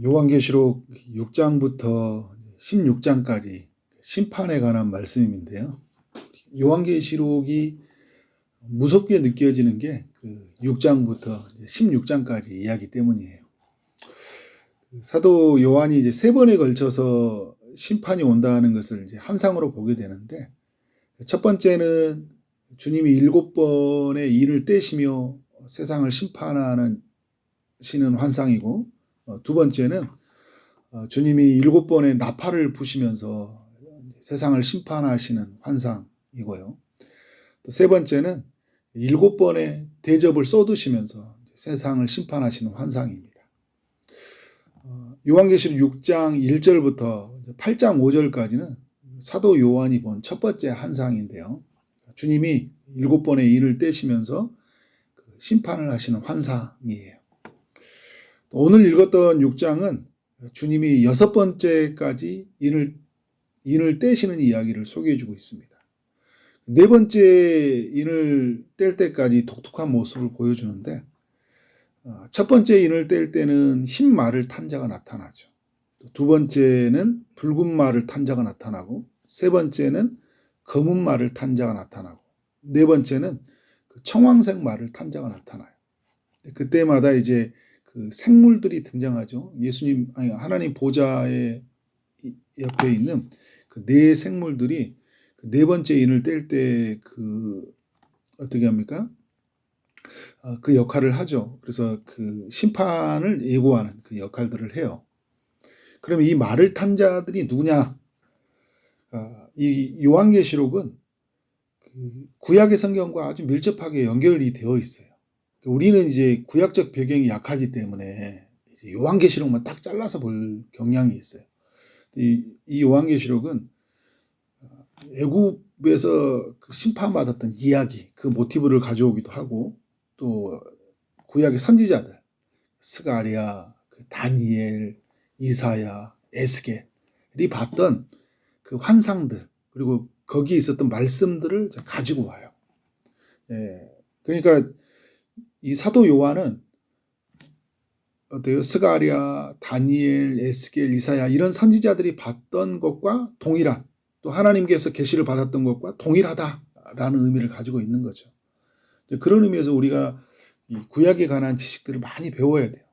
요한계시록 6장부터 16장까지 심판에 관한 말씀인데요. 요한계시록이 무섭게 느껴지는 게 6장부터 16장까지 이야기 때문이에요. 사도 요한이 이제 3번에 걸쳐서 심판이 온다는 것을 이제 환상으로 보게 되는데, 첫 번째는 주님이 7번의 인을 떼시며 세상을 심판하는 시는 환상이고, 두 번째는 주님이 7번의 나팔을 부시면서 세상을 심판하시는 환상이고요. 또 세 번째는 7번의 대접을 쏟으시면서 세상을 심판하시는 환상입니다. 요한계시록 6장 1절부터 8장 5절까지는 사도 요한이 본 첫 번째 환상인데요. 주님이 7번의 인을 떼시면서 심판을 하시는 환상이에요. 오늘 읽었던 6장은 주님이 6번째까지 인을 떼시는 이야기를 소개해주고 있습니다. 네 번째 인을 뗄 때까지 독특한 모습을 보여주는데, 첫 번째 인을 뗄 때는 흰 말을 탄 자가 나타나죠. 두 번째는 붉은 말을 탄 자가 나타나고, 세 번째는 검은 말을 탄 자가 나타나고, 네 번째는 청황색 말을 탄 자가 나타나요. 그때마다 이제 그 생물들이 등장하죠. 하나님 보좌의 옆에 있는 그 네 생물들이 그 네 번째 인을 뗄 때 어떻게 합니까? 그 역할을 하죠. 그래서 그 심판을 예고하는 그 역할들을 해요. 그럼 이 말을 탄 자들이 누구냐? 이 요한계시록은 구약의 성경과 아주 밀접하게 연결이 되어 있어요. 우리는 이제 구약적 배경이 약하기 때문에 이제 요한계시록만 딱 잘라서 볼 경향이 있어요. 이 요한계시록은 애굽에서 심판받았던 이야기, 그 모티브를 가져오기도 하고, 또 구약의 선지자들, 스가랴, 다니엘, 이사야, 에스겔이 봤던 그 환상들, 그리고 거기에 있었던 말씀들을 가지고 와요. 그러니까 이 사도 요한은 스가랴, 다니엘, 에스겔, 이사야 이런 선지자들이 봤던 것과 동일한, 또 하나님께서 계시를 받았던 것과 동일하다라는 의미를 가지고 있는 거죠. 그런 의미에서 우리가 이 구약에 관한 지식들을 많이 배워야 돼요.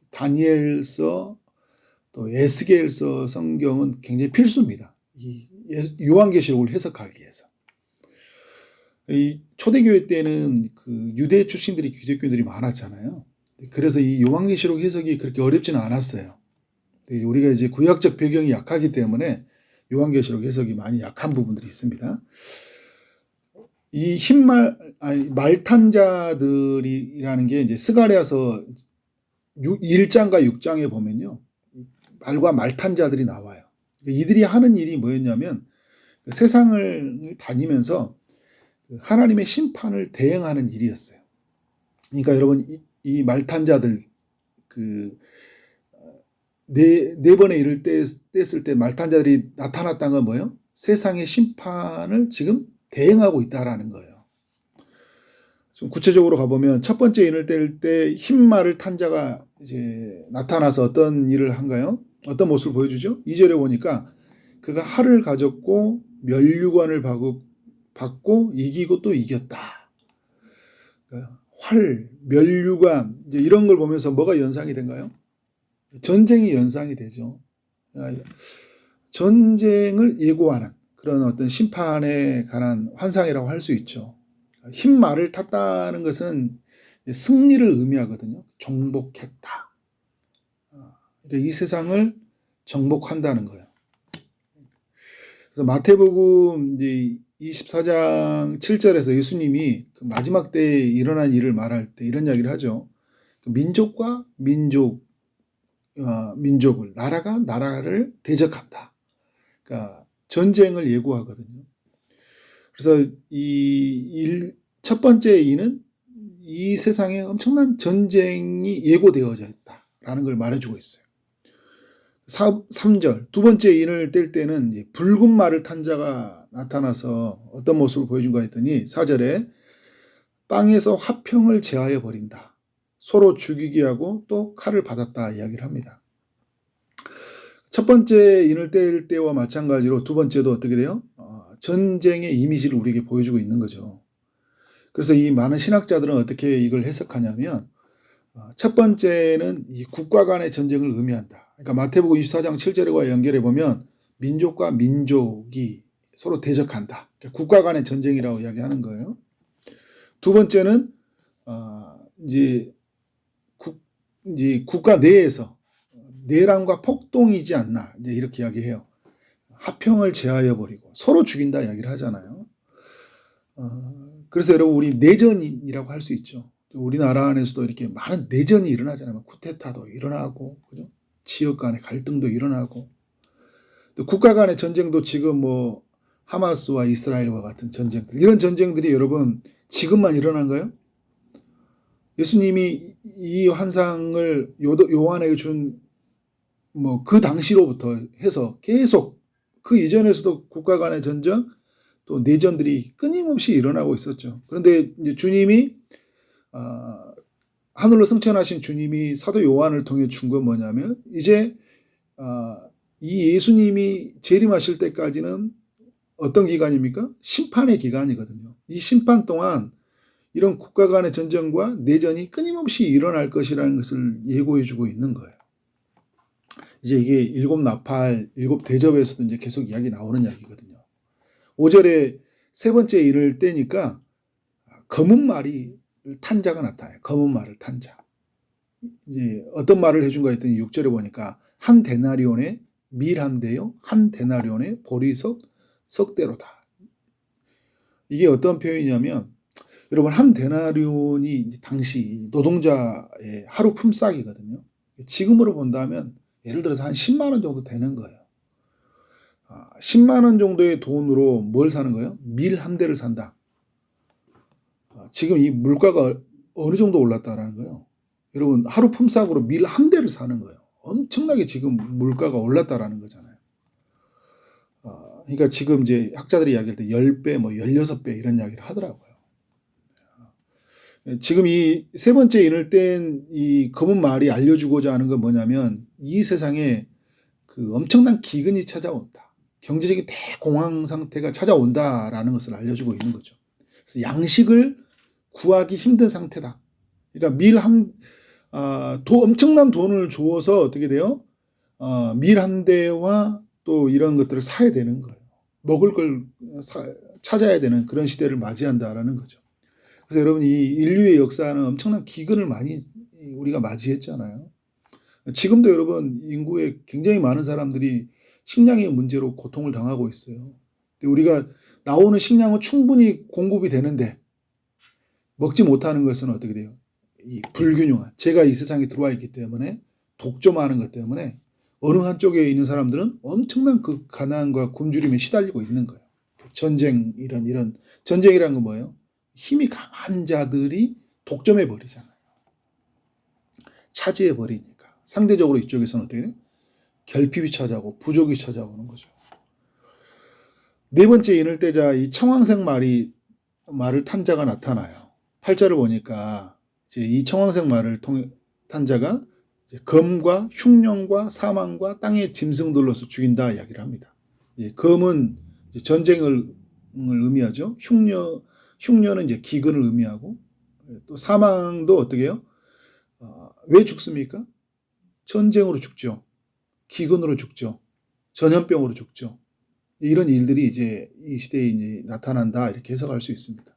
다니엘서, 또 에스겔서 성경은 굉장히 필수입니다. 이 요한계시록을 해석하기 위해서. 이 초대교회 때는 그 유대 출신들이 기독교인들이 많았잖아요. 그래서 이 요한계시록 해석이 그렇게 어렵지는 않았어요. 우리가 이제 구약적 배경이 약하기 때문에 요한계시록 해석이 많이 약한 부분들이 있습니다. 이 말탄 자들이라는 게 이제 스가랴서 1장과 6장에 보면요, 말과 말탄 자들이 나와요. 이들이 하는 일이 뭐였냐면 세상을 다니면서 하나님의 심판을 대행하는 일이었어요. 그러니까 여러분, 이 말탄 자들 네 번의 일을 뗐을 때 말탄 자들이 나타났다는 건 뭐예요? 세상의 심판을 지금 대행하고 있다라는 거예요. 좀 구체적으로 가보면 첫 번째 인을 뗄 때 흰 말을 탄 자가 이제 나타나서 어떤 일을 한가요? 어떤 모습을 보여주죠? 2절에 보니까 그가 활을 가졌고 면류관을 받고 이기고 또 이겼다. 그러니까 활, 면류관 이제 이런 걸 보면서 뭐가 연상이 된가요? 전쟁이 연상이 되죠. 전쟁을 예고하는 그런 어떤 심판에 관한 환상이라고 할 수 있죠. 흰 말을 탔다는 것은 승리를 의미하거든요. 정복했다. 그러니까 이 세상을 정복한다는 거예요. 그래서 마태복음 이제 24장 7절에서 예수님이 그 마지막 때에 일어난 일을 말할 때 이런 이야기를 하죠. 민족과 민족을, 나라가 나라를 대적한다. 그러니까 전쟁을 예고하거든요. 그래서 첫 번째 이는 이 세상에 엄청난 전쟁이 예고되어져 있다라는 걸 말해주고 있어요. 3절, 두 번째 인을 뗄 때는 이제 붉은 말을 탄 자가 나타나서 어떤 모습을 보여준가 했더니 4절에 땅에서 화평을 제하여 버린다. 서로 죽이게 하고 또 칼을 받았다 이야기를 합니다. 첫 번째 인을 뗄 때와 마찬가지로 두 번째도 어떻게 돼요? 전쟁의 이미지를 우리에게 보여주고 있는 거죠. 그래서 이 많은 신학자들은 어떻게 이걸 해석하냐면 첫 번째는 이 국가 간의 전쟁을 의미한다. 그러니까 마태복음 24장 7절과 연결해 보면 민족과 민족이 서로 대적한다. 그러니까 국가 간의 전쟁이라고 이야기하는 거예요. 두 번째는 이제 국가 내에서 내란과 폭동이지 않나 이제 이렇게 이야기해요. 화평을 제하여 버리고 서로 죽인다 이야기를 하잖아요. 그래서 여러분 우리 내전이라고 할 수 있죠. 우리나라 안에서도 이렇게 많은 내전이 일어나잖아요. 쿠데타도 일어나고, 그죠? 지역 간의 갈등도 일어나고, 또 국가 간의 전쟁도 지금 뭐 하마스와 이스라엘과 같은 전쟁들, 이런 전쟁들이 여러분 지금만 일어난가요? 예수님이 이 환상을 요한에게 준 뭐 그 당시로부터 해서 계속 그 이전에서도 국가 간의 전쟁 또 내전들이 끊임없이 일어나고 있었죠. 그런데 이제 주님이 하늘로 승천하신 주님이 사도 요한을 통해 준 건 뭐냐면 이제 이 예수님이 재림하실 때까지는 어떤 기간입니까? 심판의 기간이거든요. 이 심판 동안 이런 국가 간의 전쟁과 내전이 끊임없이 일어날 것이라는 것을 예고해 주고 있는 거예요. 이제 이게 일곱 나팔, 일곱 대접에서도 이제 계속 이야기 나오는 이야기거든요. 5절에 세 번째 이를 때니까 검은 말이 탄 자가 나타나요. 검은 말을 탄 자. 이제 어떤 말을 해준가 했더니 6절에 보니까 한 데나리온의 밀 한 대요, 한 데나리온의 보리석 석대로다. 이게 어떤 표현이냐면 여러분 한 데나리온이 당시 노동자의 하루 품삯이거든요. 지금으로 본다면 예를 들어서 한 10만 원 정도 되는 거예요. 10만 원 정도의 돈으로 뭘 사는 거예요? 밀 한 대를 산다. 지금 이 물가가 어느 정도 올랐다라는 거예요. 여러분 하루 품삯으로 밀 한 대를 사는 거예요. 엄청나게 지금 물가가 올랐다라는 거잖아요. 그러니까 지금 이제 학자들이 이야기할 때 10배, 뭐 16배 이런 이야기를 하더라고요. 지금 이 세 번째 인을 뗀 이 검은 말이 알려주고자 하는 건 뭐냐면 이 세상에 그 엄청난 기근이 찾아온다. 경제적인 대공황 상태가 찾아온다라는 것을 알려주고 있는 거죠. 그래서 양식을 구하기 힘든 상태다. 그러니까 엄청난 돈을 주어서 어떻게 돼요? 밀 한 대와 또 이런 것들을 사야 되는 거예요. 먹을 걸 찾아야 되는 그런 시대를 맞이한다라는 거죠. 그래서 여러분 이 인류의 역사는 엄청난 기근을 많이 우리가 맞이했잖아요. 지금도 여러분 인구의 굉장히 많은 사람들이 식량의 문제로 고통을 당하고 있어요. 우리가 나오는 식량은 충분히 공급이 되는데 먹지 못하는 것은 어떻게 돼요? 이 불균형한 제가 이 세상에 들어와 있기 때문에 독점하는 것 때문에 어느 한쪽에 있는 사람들은 엄청난 그 가난과 굶주림에 시달리고 있는 거예요. 전쟁 이런 전쟁이라는 건 뭐예요? 힘이 강한 자들이 독점해 버리잖아요. 차지해 버리니까 상대적으로 이쪽에서는 어떻게 돼요? 결핍이 찾아오고 부족이 찾아오는 거죠. 네 번째 인을 떼자 이 청황색 말을 탄 자가 나타나요. 8절을 보니까 이제 이 청황색 말을 탄 자가 검과 흉년과 사망과 땅의 짐승들로서 죽인다 이야기를 합니다. 검은 전쟁을 의미하죠. 흉년은 이제 기근을 의미하고 또 사망도 어떻게 해요? 왜 죽습니까? 전쟁으로 죽죠. 기근으로 죽죠. 전염병으로 죽죠. 이런 일들이 이제 이 시대에 이제 나타난다 이렇게 해석할 수 있습니다.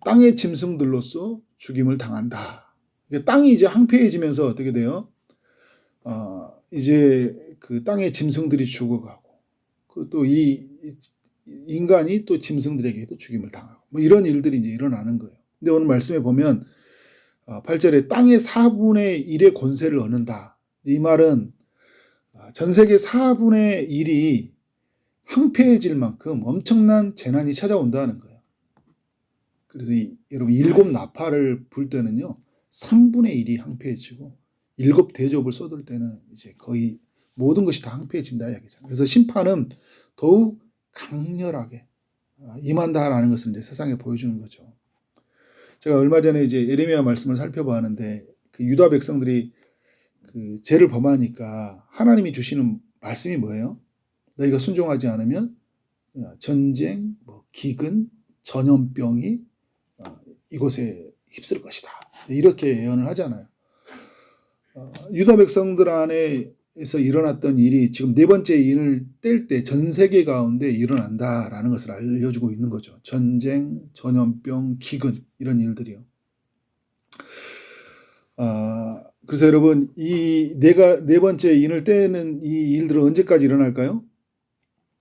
땅의 짐승들로서 죽임을 당한다. 땅이 이제 황폐해지면서 어떻게 돼요? 이제 그 땅의 짐승들이 죽어가고, 또 이 인간이 또 짐승들에게도 죽임을 당하고, 뭐 이런 일들이 이제 일어나는 거예요. 근데 오늘 말씀에 보면 8절에 땅의 4분의 1의 권세를 얻는다. 이 말은 전 세계 4분의 1이 황폐해질 만큼 엄청난 재난이 찾아온다는 거예요. 그래서 여러분 일곱 나팔을 불 때는요 3분의 1이 황폐해지고 일곱 대접을 쏟을 때는 이제 거의 모든 것이 다 황폐해진다 이야기잖아요. 그래서 심판은 더욱 강렬하게 임한다라는 것을 이제 세상에 보여주는 거죠. 제가 얼마 전에 이제 예레미야 말씀을 살펴보았는데 그 유다 백성들이 그 그 죄를 범하니까 하나님이 주시는 말씀이 뭐예요? 너희가 순종하지 않으면 전쟁, 기근, 전염병이 이곳에 휩쓸 것이다. 이렇게 예언을 하잖아요. 유다 백성들 안에서 일어났던 일이 지금 네 번째 인을 뗄 때 전 세계 가운데 일어난다라는 것을 알려주고 있는 거죠. 전쟁, 전염병, 기근 이런 일들이요. 그래서 여러분 이 네 번째 인을 떼는 이 일들은 언제까지 일어날까요?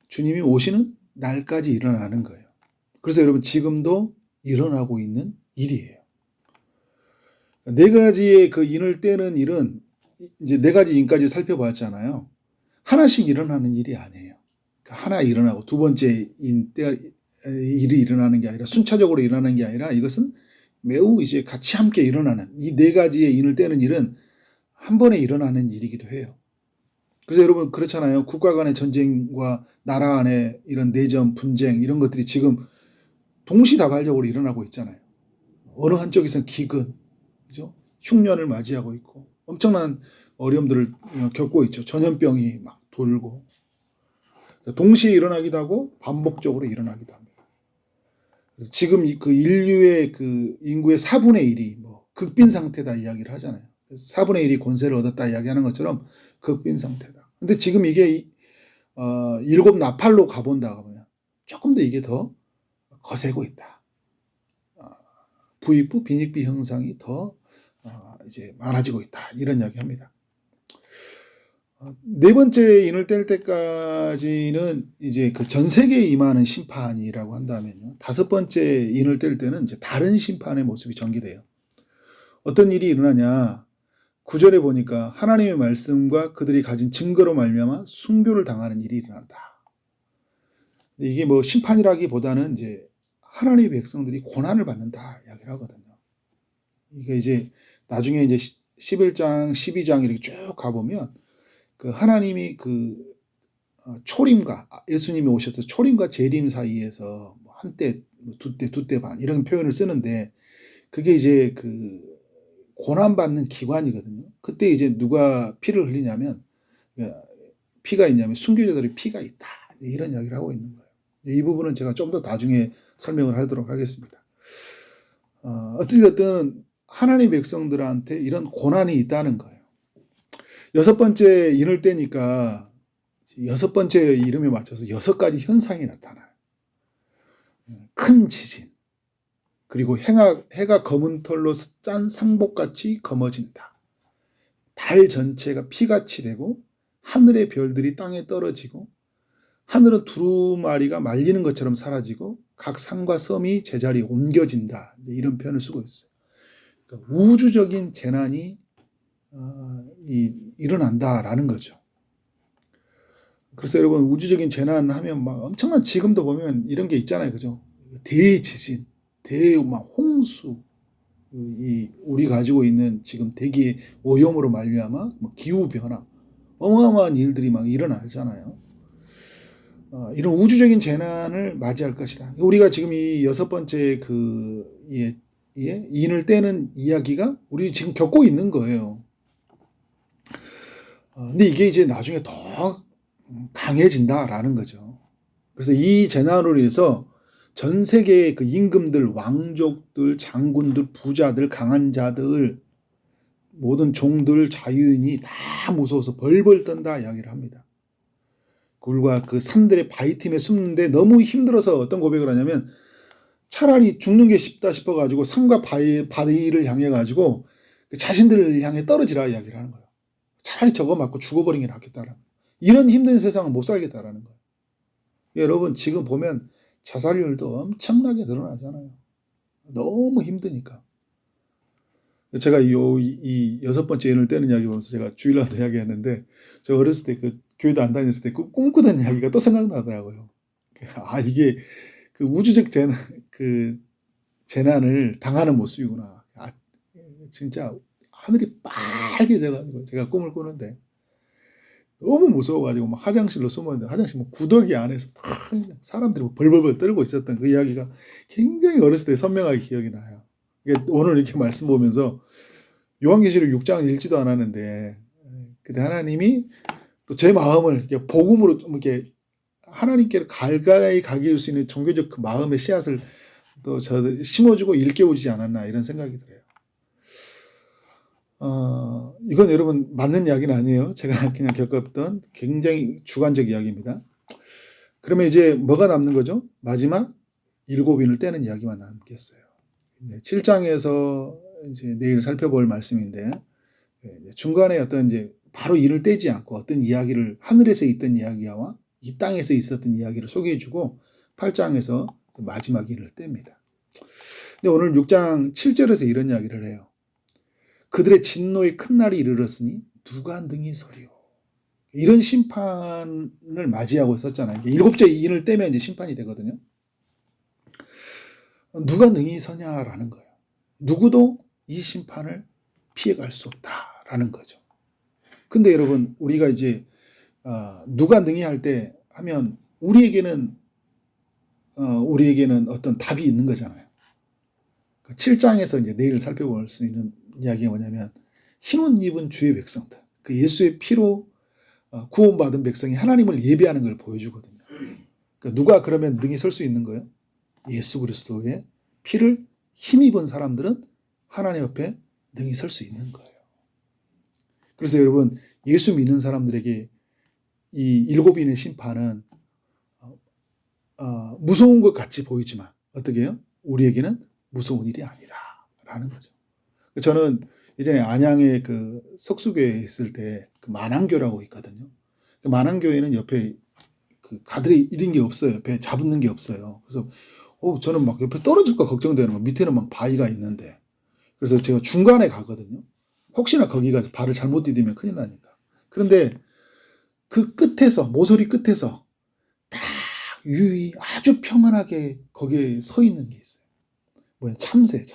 주님이 오시는 날까지 일어나는 거예요. 그래서 여러분 지금도 일어나고 있는 일이에요. 네 가지의 그 인을 떼는 일은 이제 네 가지 인까지 살펴봤잖아요. 하나씩 일어나는 일이 아니에요. 하나 일어나고 두 번째 일이 일어나는 게 아니라 순차적으로 일어나는 게 아니라 이것은 매우 이제 같이 함께 일어나는 이 네 가지의 인을 떼는 일은 한 번에 일어나는 일이기도 해요. 그래서 여러분 그렇잖아요. 국가 간의 전쟁과 나라 안의 이런 내전, 분쟁 이런 것들이 지금 동시다발적으로 일어나고 있잖아요. 어느 한쪽에서는 기근, 그죠? 흉년을 맞이하고 있고 엄청난 어려움들을 겪고 있죠. 전염병이 막 돌고 동시에 일어나기도 하고 반복적으로 일어나기도 합니다. 그래서 지금 그 인류의 그 인구의 4분의 1이 극빈 상태다 이야기를 하잖아요. 4분의 1이 권세를 얻었다 이야기하는 것처럼 극빈 상태다. 근데 지금 이게 일곱 나팔로 가본다 하면 조금 더 이게 더 거세고 있다. 부익부 빈익비 형상이 더 이제 많아지고 있다. 이런 이야기합니다. 네 번째 인을 뗄 때까지는 이제 그 전 세계에 임하는 심판이라고 한다면요. 다섯 번째 인을 뗄 때는 이제 다른 심판의 모습이 전개돼요. 어떤 일이 일어나냐? 9절에 보니까 하나님의 말씀과 그들이 가진 증거로 말미암아 순교를 당하는 일이 일어난다. 이게 심판이라기보다는 이제 하나님의 백성들이 고난을 받는다 이야기를 하거든요. 이게 이제 나중에 이제 11장, 12장 이렇게 쭉 가보면 그 하나님이 그 초림과 예수님이 오셔서 초림과 재림 사이에서 한때, 두 때 반 이런 표현을 쓰는데 그게 이제 그 고난받는 기관이거든요. 그때 이제 누가 피를 흘리냐면 피가 있냐면 순교자들의 피가 있다. 이런 이야기를 하고 있는 거예요. 이 부분은 제가 좀 더 나중에 설명을 하도록 하겠습니다. 어쨌든 하나님의 백성들한테 이런 고난이 있다는 거예요. 여섯 번째 인을 떼니까 여섯 번째 이름에 맞춰서 여섯 가지 현상이 나타나요. 큰 지진, 그리고 해가 검은 털로 짠 상복같이 검어진다. 달 전체가 피같이 되고 하늘의 별들이 땅에 떨어지고 하늘은 두루마리가 말리는 것처럼 사라지고 각 산과 섬이 제자리에 옮겨진다. 이런 표현을 쓰고 있어요. 그러니까 우주적인 재난이 일어난다라는 거죠. 그래서 여러분 우주적인 재난 하면 막 엄청난 지금도 보면 이런 게 있잖아요. 그죠? 대지진, 홍수, 우리 가지고 있는 지금 대기의 오염으로 말미암아 기후변화, 어마어마한 일들이 막 일어나잖아요. 이런 우주적인 재난을 맞이할 것이다. 우리가 지금 이 여섯 번째 인을 떼는 이야기가 우리 지금 겪고 있는 거예요. 근데 이게 이제 나중에 더 강해진다라는 거죠. 그래서 이 재난으로 인해서 전 세계의 그 임금들, 왕족들, 장군들, 부자들, 강한 자들, 모든 종들, 자유인이 다 무서워서 벌벌 떤다 이야기를 합니다. 굴과 그 산들의 바위틈에 숨는데 너무 힘들어서 어떤 고백을 하냐면 차라리 죽는 게 쉽다 싶어가지고 산과 바위를 향해 가지고 자신들을 향해 떨어지라 이야기를 하는 거예요. 차라리 저거 맞고 죽어버리는 게 낫겠다라는 거예요. 이런 힘든 세상은 못 살겠다라는 거예요. 여러분 지금 보면 자살률도 엄청나게 늘어나잖아요. 너무 힘드니까. 제가 이 여섯 번째 인을 떼는 이야기 보면서 제가 주일날도 이야기했는데 제가 어렸을 때 그 교회도 안 다녔을 때 그 꿈꾸던 이야기가 또 생각나더라고요. 이게 그 우주적 재난을 당하는 모습이구나. 진짜 하늘이 빨개져가지고 제가 꿈을 꾸는데 너무 무서워가지고 막 화장실로 숨었는데 화장실 구더기 안에서 막 사람들이 벌벌벌 떨고 있었던 그 이야기가 굉장히 어렸을 때 선명하게 기억이 나요. 오늘 이렇게 말씀 보면서 요한계시록 6장을 읽지도 않았는데 근데 하나님이 또 제 마음을 이렇게 복음으로 좀 이렇게 하나님께 가까이 가게 할 수 있는 종교적 그 마음의 씨앗을 또 저 심어주고 일깨우지 않았나 이런 생각이 들어요. 이건 여러분 맞는 이야기는 아니에요. 제가 그냥 겪었던 굉장히 주관적 이야기입니다. 그러면 이제 뭐가 남는 거죠? 마지막 7인을 떼는 이야기만 남겠어요. 7장에서 이제 내일 살펴볼 말씀인데 중간에 어떤 이제 바로 인을 떼지 않고 어떤 이야기를 하늘에서 있던 이야기와 이 땅에서 있었던 이야기를 소개해주고 8장에서 마지막 인을 뗍니다. 근데 오늘 6장 7절에서 이런 이야기를 해요. 그들의 진노의 큰 날이 이르렀으니 누가 능히 서리요. 이런 심판을 맞이하고 있었잖아요. 7째 인을 떼면 이제 심판이 되거든요. 누가 능히 서냐라는 거예요. 누구도 이 심판을 피해갈 수 없다라는 거죠. 근데 여러분 우리가 이제 누가 능히 할 때 하면 우리에게는 어떤 답이 있는 거잖아요. 7장에서 이제 내일 살펴볼 수 있는 이야기가 뭐냐면 흰 옷 입은 주의 백성들, 그 예수의 피로 구원받은 백성이 하나님을 예배하는 걸 보여주거든요. 그러니까 누가 그러면 능히 설 수 있는 거예요? 예수 그리스도의 피를 힘입은 사람들은 하나님 옆에 능히 설 수 있는 거예요. 그래서 여러분 예수 믿는 사람들에게 이 7인의 심판은 무서운 것 같이 보이지만 어떻게 해요? 우리에게는 무서운 일이 아니다라는 거죠. 저는 예전에 안양에 그 석수교회에 있을 때 그 만안교라고 있거든요. 그 만안교회는 옆에 그 가들이 이런 게 없어요. 옆에 잡는 게 없어요. 그래서 저는 막 옆에 떨어질까 걱정되는 거. 밑에는 막 바위가 있는데. 그래서 제가 중간에 가거든요. 혹시나 거기 가서 발을 잘못 디디면 큰일 나니까. 그런데 그 끝에서 모서리 끝에서 딱 유이 아주 평안하게 거기에 서 있는 게 있어요. 뭐야? 참새.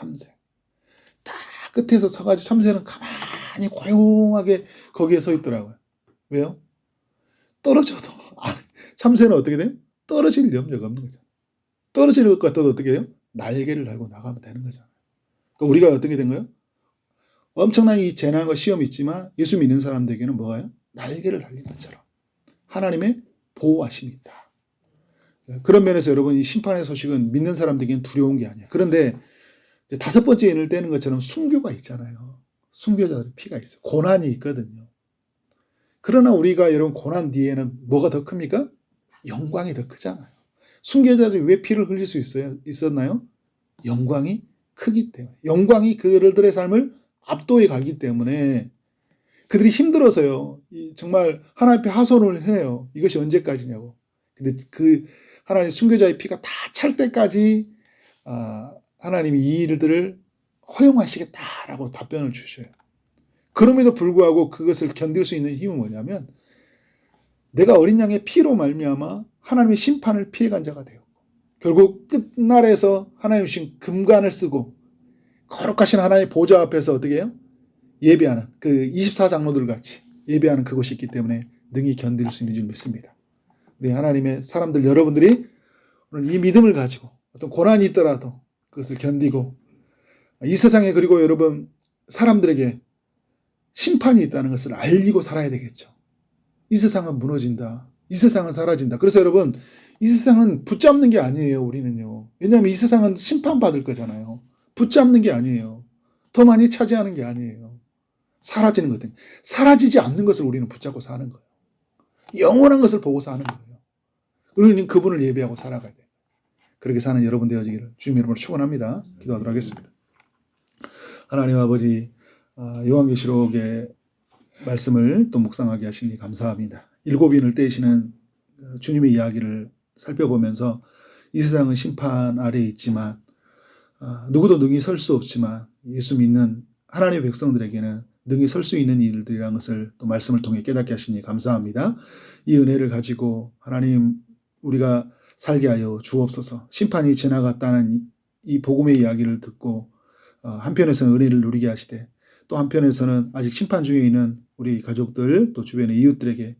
딱 끝에서 서가지고 참새는 가만히 고요하게 거기에 서 있더라고요. 왜요? 떨어져도 참새는 어떻게 돼요? 떨어질 염려가 없는 거죠. 떨어질 것 같아도 어떻게 해요? 날개를 달고 나가면 되는 거잖아요. 그러니까 우리가 어떻게 된 거예요? 엄청난 이 재난과 시험이 있지만 예수 믿는 사람들에게는 뭐가요? 날개를 달린 것처럼 하나님의 보호하심이 있다. 그런 면에서 여러분 이 심판의 소식은 믿는 사람들에게는 두려운 게 아니에요. 그런데 5번째 인을 떼는 것처럼 순교가 있잖아요. 순교자들의 피가 있어요. 고난이 있거든요. 그러나 우리가 여러분 고난 뒤에는 뭐가 더 큽니까? 영광이 더 크잖아요. 순교자들이 왜 피를 흘릴 수 있었나요? 영광이 크기 때문에. 영광이 그들의 삶을 압도해 가기 때문에 그들이 힘들어서요. 정말 하나님 앞에 하소연을 해요. 이것이 언제까지냐고. 근데 그 하나님 순교자의 피가 다 찰 때까지 하나님이 이 일들을 허용하시겠다라고 답변을 주셔요. 그럼에도 불구하고 그것을 견딜 수 있는 힘은 뭐냐면 내가 어린 양의 피로 말미암아 하나님의 심판을 피해간 자가 되었고 결국 끝날에서 하나님 주신 금관을 쓰고 거룩하신 하나님의 보좌 앞에서 어떻게 해요? 예배하는 그 24장로들 같이 예배하는 그것이 있기 때문에 능히 견딜 수 있는 줄 믿습니다. 우리 하나님의 사람들 여러분들이 오늘 이 믿음을 가지고 어떤 고난이 있더라도 그것을 견디고 이 세상에 그리고 여러분 사람들에게 심판이 있다는 것을 알리고 살아야 되겠죠. 이 세상은 무너진다. 이 세상은 사라진다. 그래서 여러분 이 세상은 붙잡는 게 아니에요. 우리는요. 왜냐하면 이 세상은 심판받을 거잖아요. 붙잡는 게 아니에요. 더 많이 차지하는 게 아니에요. 사라지는 것들. 사라지지 않는 것을 우리는 붙잡고 사는 거예요. 영원한 것을 보고 사는 거예요. 우리는 그분을 예배하고 살아가야 돼요. 그렇게 사는 여러분 되어지기를 주님 이름으로 축원합니다. 기도하도록 하겠습니다. 하나님 아버지 요한계시록의 말씀을 또 묵상하게 하시니 감사합니다. 7인을 떼시는 주님의 이야기를 살펴보면서 이 세상은 심판 아래에 있지만 누구도 능히 설 수 없지만 예수 믿는 하나님의 백성들에게는 능히 설 수 있는 일들이라는 것을 또 말씀을 통해 깨닫게 하시니 감사합니다. 이 은혜를 가지고 하나님 우리가 살게 하여 주옵소서. 심판이 지나갔다는 이 복음의 이야기를 듣고 한편에서는 은혜를 누리게 하시되 또 한편에서는 아직 심판 중에 있는 우리 가족들 또 주변의 이웃들에게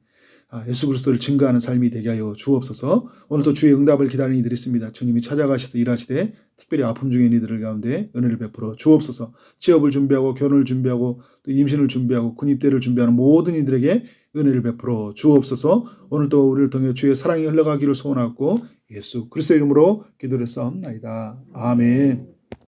예수 그리스도를 증거하는 삶이 되게 하여 주옵소서. 오늘도 주의 응답을 기다리는 이들이 있습니다. 주님이 찾아가시되 일하시되 특별히 아픔 중에 있는 이들을 가운데 은혜를 베풀어 주옵소서. 취업을 준비하고 결혼을 준비하고 또 임신을 준비하고 군입대를 준비하는 모든 이들에게 은혜를 베풀어 주옵소서. 오늘도 우리를 통해 주의 사랑이 흘러가기를 소원하고 예수 그리스도 이름으로 기도를 싸움나이다. 아멘.